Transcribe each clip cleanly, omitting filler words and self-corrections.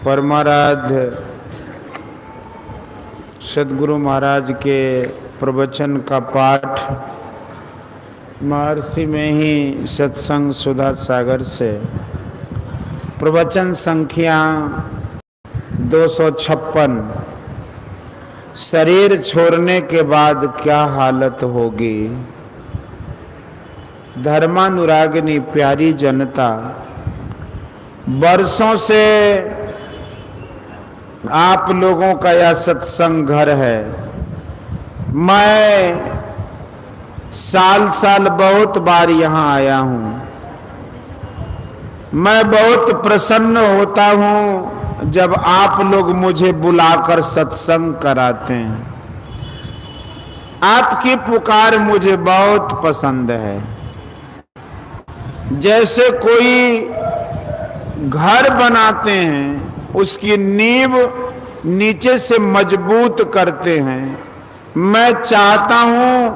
परमाराध्य सद्गुरु महाराज के प्रवचन का पाठ महर्षि में ही सत्संग सुधा सागर से प्रवचन संख्या 256। शरीर छोड़ने के बाद क्या हालत होगी। धर्मानुरागिनी प्यारी जनता, वर्षों से आप लोगों का यह सत्संग घर है। मैं साल साल बहुत बार यहाँ आया हूँ। मैं बहुत प्रसन्न होता हूँ जब आप लोग मुझे बुलाकर सत्संग कराते हैं। आपकी पुकार मुझे बहुत पसंद है। जैसे कोई घर बनाते हैं, उसकी नींव नीचे से मजबूत करते हैं। मैं चाहता हूं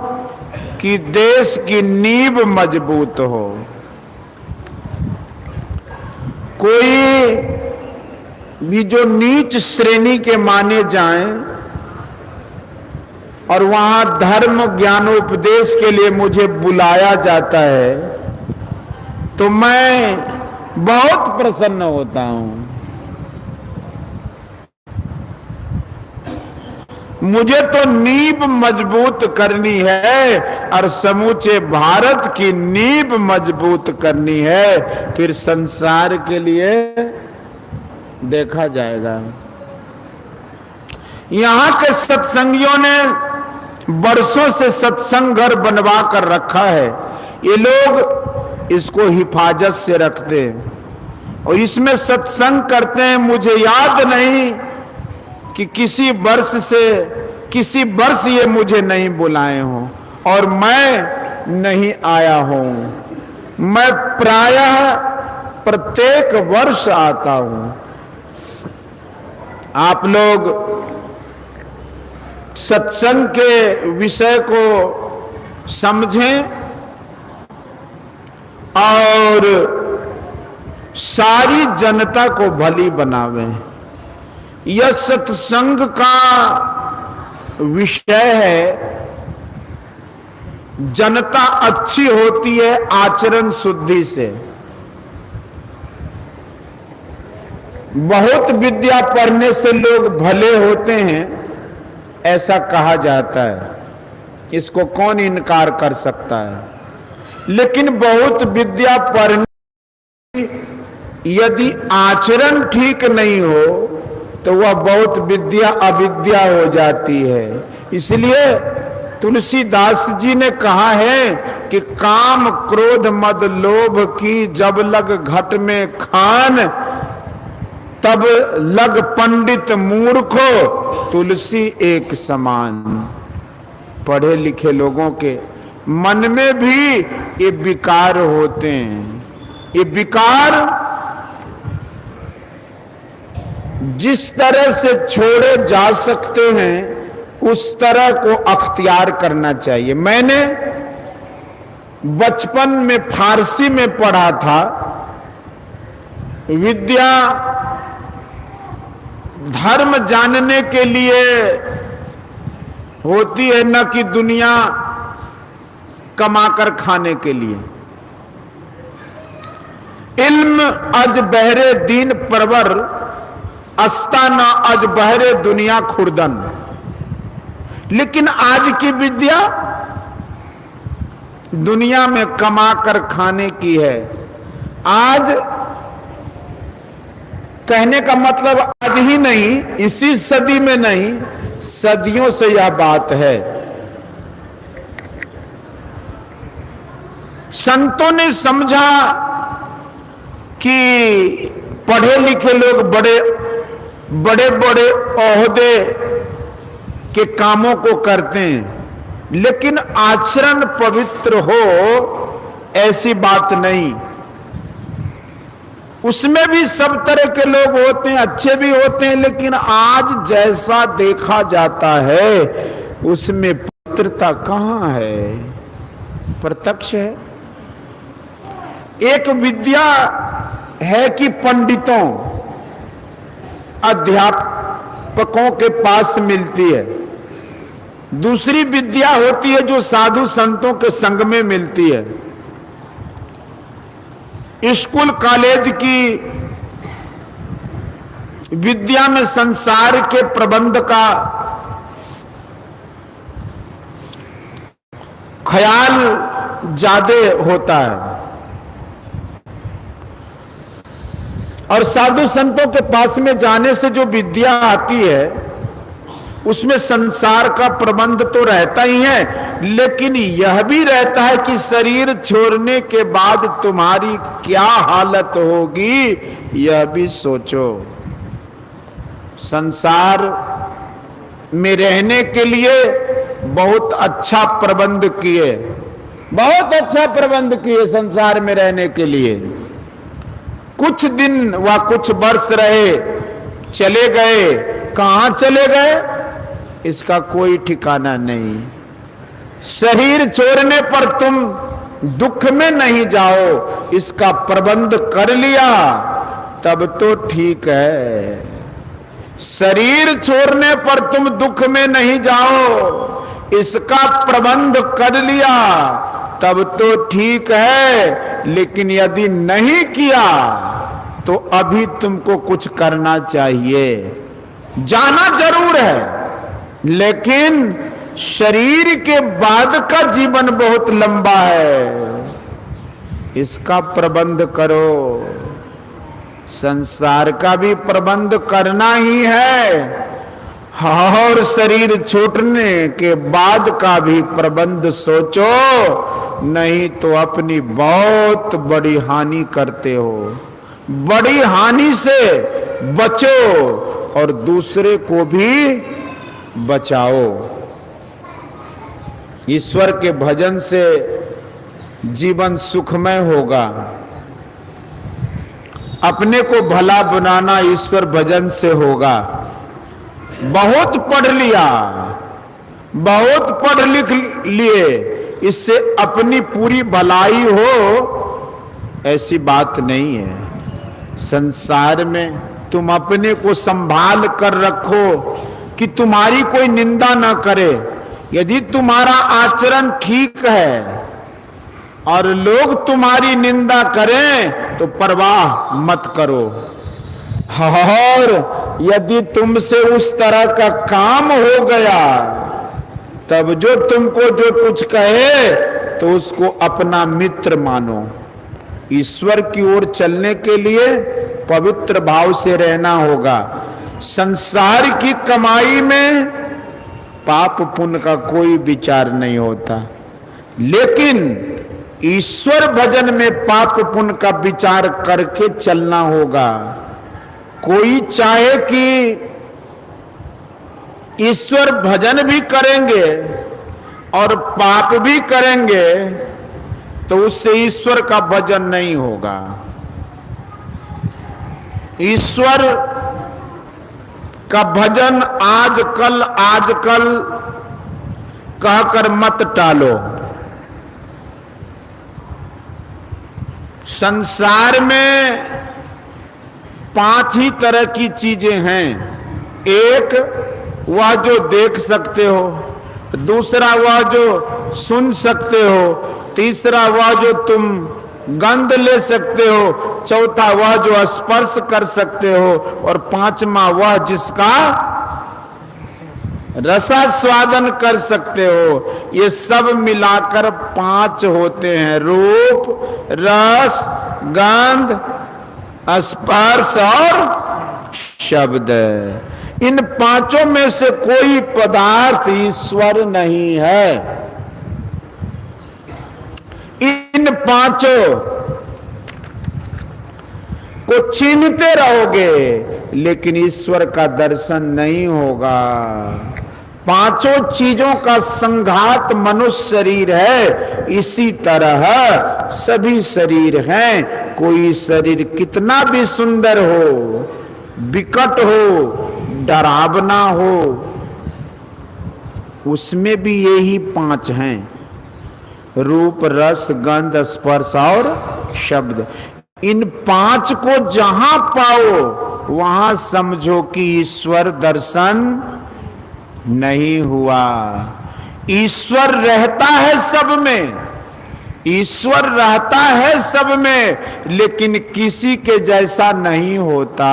कि देश की नींव मजबूत हो। कोई भी जो नीच श्रेणी के माने जाएं और वहां धर्म ज्ञानोपदेश के लिए मुझे बुलाया जाता है तो मैं बहुत प्रसन्न होता हूं। मुझे तो नींव मजबूत करनी है और समूचे भारत की नींव मजबूत करनी है, फिर संसार के लिए देखा जाएगा। यहां के सत्संगियों ने वर्षों से सत्संग घर बनवा कर रखा है। ये लोग इसको हिफाजत से रखते हैं और इसमें सत्संग करते हैं। मुझे याद नहीं कि किसी वर्ष ये मुझे नहीं बुलाए हों और मैं नहीं आया हूं। मैं प्रायः प्रत्येक वर्ष आता हूं। आप लोग सत्संग के विषय को समझें और सारी जनता को भली बनावें। यह सत्संग का विषय है। जनता अच्छी होती है आचरण शुद्धि से। बहुत विद्या पढ़ने से लोग भले होते हैं, ऐसा कहा जाता है। इसको कौन इनकार कर सकता है। लेकिन बहुत विद्या पढ़ने यदि आचरण ठीक नहीं हो तो वह बहुत विद्या अविद्या हो जाती है। इसलिए तुलसीदास जी ने कहा है कि काम क्रोध मद लोभ की जब लग घट में खान, तब लग पंडित मूर्खो तुलसी एक समान। पढ़े लिखे लोगों के मन में भी ये विकार होते हैं। ये विकार जिस तरह से छोड़े जा सकते हैं उस तरह को अख्तियार करना चाहिए। मैंने बचपन में फारसी में पढ़ा था। विद्या धर्म जानने के लिए होती है, न कि दुनिया कमाकर खाने के लिए। इल्म अज बहरे दीन परवर, अस्ताना अज बहरे दुनिया खुर्दन। लेकिन आज की विद्या दुनिया में कमाकर खाने की है। आज कहने का मतलब आज ही नहीं, इसी सदी में नहीं, सदियों से यह बात है। संतों ने समझा कि पढ़े लिखे लोग बड़े बड़े ओहदे के कामों को करते हैं, लेकिन आचरण पवित्र हो ऐसी बात नहीं। उसमें भी सब तरह के लोग होते हैं, अच्छे भी होते हैं, लेकिन आज जैसा देखा जाता है उसमें पवित्रता कहाँ है, प्रत्यक्ष है। एक विद्या है कि पंडितों अध्यापकों के पास मिलती है, दूसरी विद्या होती है जो साधु संतों के संग में मिलती है। स्कूल कॉलेज की विद्या में संसार के प्रबंध का ख्याल ज्यादा होता है, और साधु संतों के पास में जाने से जो विद्या आती है उसमें संसार का प्रबंध तो रहता ही है, लेकिन यह भी रहता है कि शरीर छोड़ने के बाद तुम्हारी क्या हालत होगी यह भी सोचो। संसार में रहने के लिए बहुत अच्छा प्रबंध किए, बहुत अच्छा प्रबंध किए संसार में रहने के लिए। कुछ दिन व कुछ वर्ष रहे, चले गए, कहां चले गए इसका कोई ठिकाना नहीं। शरीर छोड़ने पर तुम दुख में नहीं जाओ, इसका प्रबंध कर लिया तब तो ठीक है। शरीर छोड़ने पर तुम दुख में नहीं जाओ, इसका प्रबंध कर लिया तब तो ठीक है, लेकिन यदि नहीं किया तो अभी तुमको कुछ करना चाहिए। जाना जरूर है, लेकिन शरीर के बाद का जीवन बहुत लंबा है, इसका प्रबंध करो। संसार का भी प्रबंध करना ही है, और शरीर छूटने के बाद का भी प्रबंध सोचो, नहीं तो अपनी बहुत बड़ी हानि करते हो। बड़ी हानि से बचो और दूसरे को भी बचाओ। ईश्वर के भजन से जीवन सुखमय होगा। अपने को भला बनाना ईश्वर भजन से होगा। बहुत पढ़ लिया, बहुत पढ़ लिख लिए, इससे अपनी पूरी भलाई हो ऐसी बात नहीं है। संसार में तुम अपने को संभाल कर रखो कि तुम्हारी कोई निंदा ना करे। यदि तुम्हारा आचरण ठीक है और लोग तुम्हारी निंदा करें तो परवाह मत करो, और यदि तुमसे उस तरह का काम हो गया तब जो तुमको जो कुछ कहे तो उसको अपना मित्र मानो। ईश्वर की ओर चलने के लिए पवित्र भाव से रहना होगा। संसार की कमाई में पाप पुण्य का कोई विचार नहीं होता, लेकिन ईश्वर भजन में पाप पुण्य का विचार करके चलना होगा। कोई चाहे कि ईश्वर भजन भी करेंगे और पाप भी करेंगे तो उससे ईश्वर का भजन नहीं होगा। ईश्वर का भजन आजकल कहकर मत टालो। संसार में 5 ही तरह की चीजें हैं। एक, वह जो देख सकते हो, दूसरा वह जो सुन सकते हो, तीसरा वह जो तुम गंध ले सकते हो, चौथा वह जो स्पर्श कर सकते हो, और पांचवा वह जिसका रसास्वादन कर सकते हो। ये सब मिलाकर 5 होते हैं, रूप, रस, गंध, स्पर्श और शब्द। इन 5 में से कोई पदार्थ ईश्वर नहीं है। इन 5 को छीनते रहोगे लेकिन ईश्वर का दर्शन नहीं होगा। 5 चीजों का संघात मनुष्य शरीर है। इसी तरह सभी शरीर हैं। कोई शरीर कितना भी सुंदर हो, विकट हो, डरावना हो, उसमें भी यही 5 हैं, रूप, रस, गंध, स्पर्श और शब्द। इन 5 को जहां पाओ वहां समझो कि ईश्वर दर्शन नहीं हुआ। ईश्वर रहता है सब में, ईश्वर रहता है सब में, लेकिन किसी के जैसा नहीं होता।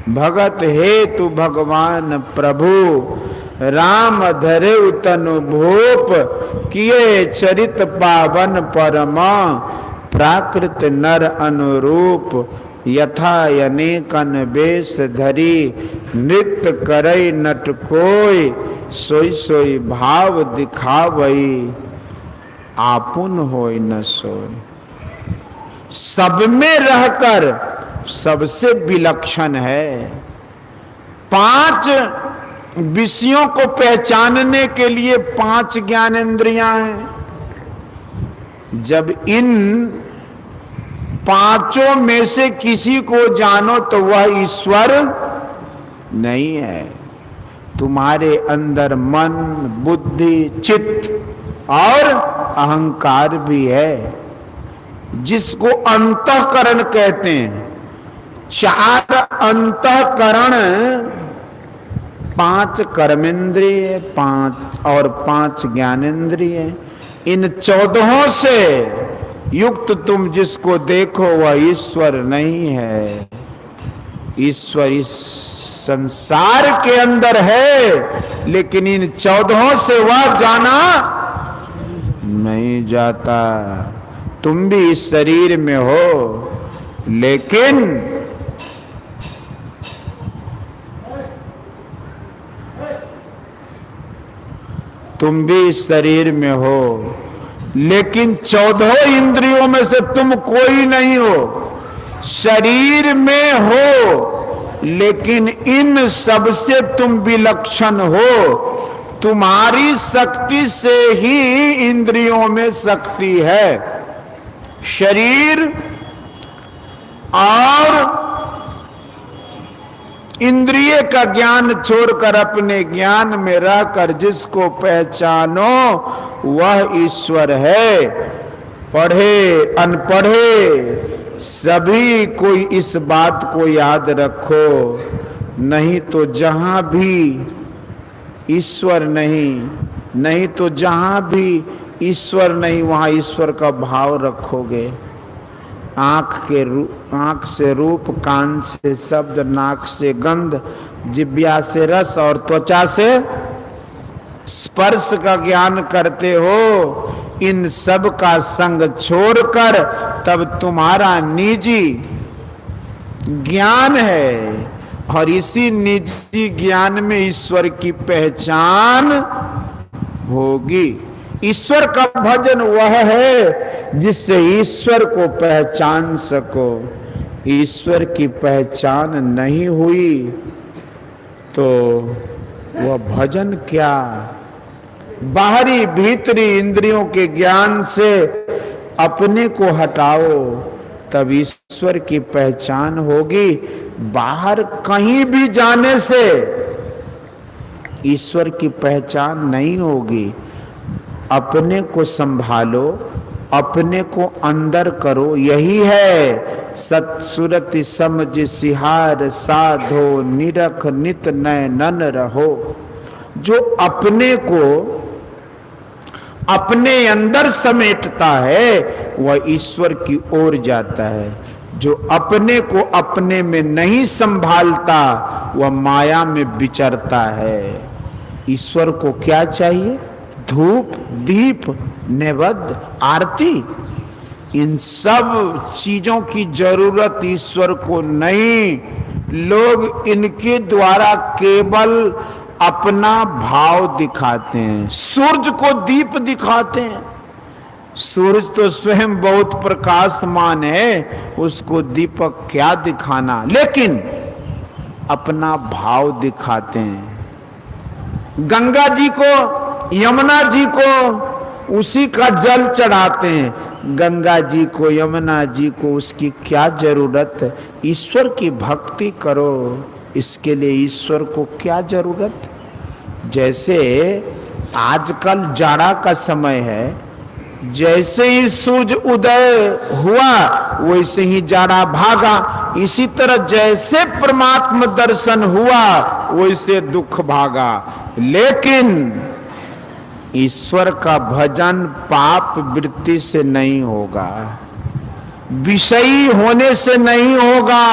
भगत हे तू भगवान प्रभु, राम धरे तनु भूप, किए चरित पावन परमा, प्राकृत नर अनुरूप, यथा अनेकन वेश धरी, नृत्य करई नट कोय, सोई सोई भाव दिखावई, आपुन होय न सोय। सब में रहकर सबसे विलक्षण है। 5 विषयों को पहचानने के लिए 5 ज्ञानेंद्रियां हैं। जब इन 5 में से किसी को जानो तो वह ईश्वर नहीं है। तुम्हारे अंदर मन, बुद्धि, चित्त और अहंकार भी है, जिसको अंतःकरण कहते हैं। 4 अंतःकरण, 5 कर्मेंद्रिय, 5 ज्ञानेंद्रिय। इन 14 से युक्त तुम जिसको देखो वह ईश्वर नहीं है। ईश्वर इस संसार के अंदर है, लेकिन इन 14 से वह जाना नहीं जाता। तुम भी इस शरीर में हो, लेकिन तुम भी इस शरीर में हो, लेकिन 14 इंद्रियों में से तुम कोई नहीं हो। शरीर में हो, लेकिन इन सब से तुम विलक्षण हो। तुम्हारी शक्ति से ही इंद्रियों में शक्ति है। शरीर और इंद्रिय का ज्ञान छोड़कर अपने ज्ञान में रहकर जिसको पहचानो वह ईश्वर है। पढ़े अनपढ़े सभी कोई इस बात को याद रखो, नहीं तो जहां भी ईश्वर नहीं तो जहां भी ईश्वर नहीं वहां ईश्वर का भाव रखोगे। आंख से रूप, कान से शब्द, नाक से गंध, जिह्वा से रस और त्वचा से स्पर्श का ज्ञान करते हो। इन सब का संग छोड़कर तब तुम्हारा निजी ज्ञान है, और इसी निजी ज्ञान में ईश्वर की पहचान होगी। ईश्वर का भजन वह है जिससे ईश्वर को पहचान सको। ईश्वर की पहचान नहीं हुई तो वह भजन क्या। बाहरी भीतरी इंद्रियों के ज्ञान से अपने को हटाओ, तब ईश्वर की पहचान होगी। बाहर कहीं भी जाने से ईश्वर की पहचान नहीं होगी। अपने को संभालो, अपने को अंदर करो, यही है सत्सुरति समझ सिहार साधो, निरख नित नयनन रहो। जो अपने को अपने अंदर समेटता है वह ईश्वर की ओर जाता है। जो अपने को अपने में नहीं संभालता वह माया में विचरता है। ईश्वर को क्या चाहिए? धूप, दीप, नैवेद्य, आरती, इन सब चीजों की जरूरत ईश्वर को नहीं। लोग इनके द्वारा केवल अपना भाव दिखाते हैं। सूरज को दीप दिखाते हैं। सूरज तो स्वयं बहुत प्रकाशमान है, उसको दीपक क्या दिखाना, लेकिन अपना भाव दिखाते हैं। गंगा जी को, यमुना जी को उसी का जल चढ़ाते हैं। गंगा जी को, यमुना जी को उसकी क्या जरूरत है? ईश्वर की भक्ति करो, इसके लिए ईश्वर को क्या जरूरत। जैसे आजकल जाड़ा का समय है, जैसे ही सूरज उदय हुआ वैसे ही जाड़ा भागा, इसी तरह जैसे परमात्म दर्शन हुआ वैसे दुख भागा। लेकिन ईश्वर का भजन पाप वृत्ति से नहीं होगा, विषयी होने से नहीं होगा।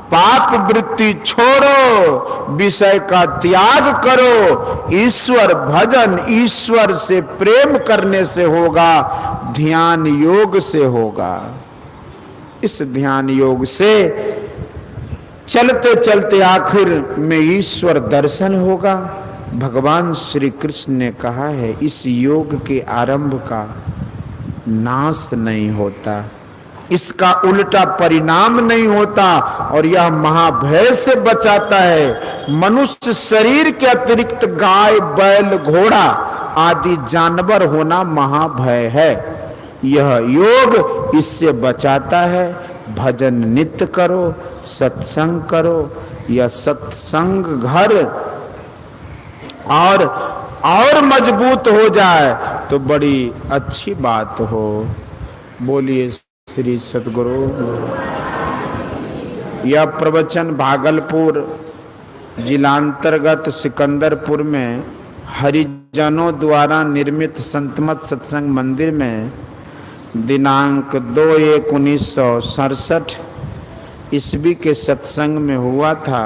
पाप वृत्ति छोड़ो, विषय का त्याग करो, ईश्वर भजन ईश्वर से प्रेम करने से होगा, ध्यान योग से होगा। इस ध्यान योग से चलते चलते आखिर में ईश्वर दर्शन होगा। भगवान श्री कृष्ण ने कहा है इस योग के आरंभ का नाश नहीं होता, इसका उल्टा परिणाम नहीं होता, और यह महाभय से बचाता है। मनुष्य शरीर के अतिरिक्त गाय बैल घोड़ा आदि जानवर होना महाभय है। यह योग इससे बचाता है। भजन नित्य करो, सत्संग करो। यह सत्संग घर और मजबूत हो जाए तो बड़ी अच्छी बात हो। बोलिए श्री सद्गुरु। यह प्रवचन भागलपुर जिलांतर्गत सिकंदरपुर में हरिजनों द्वारा निर्मित संतमत सत्संग मंदिर में दिनांक 2/1/1967 ईस्वी के सत्संग में हुआ था।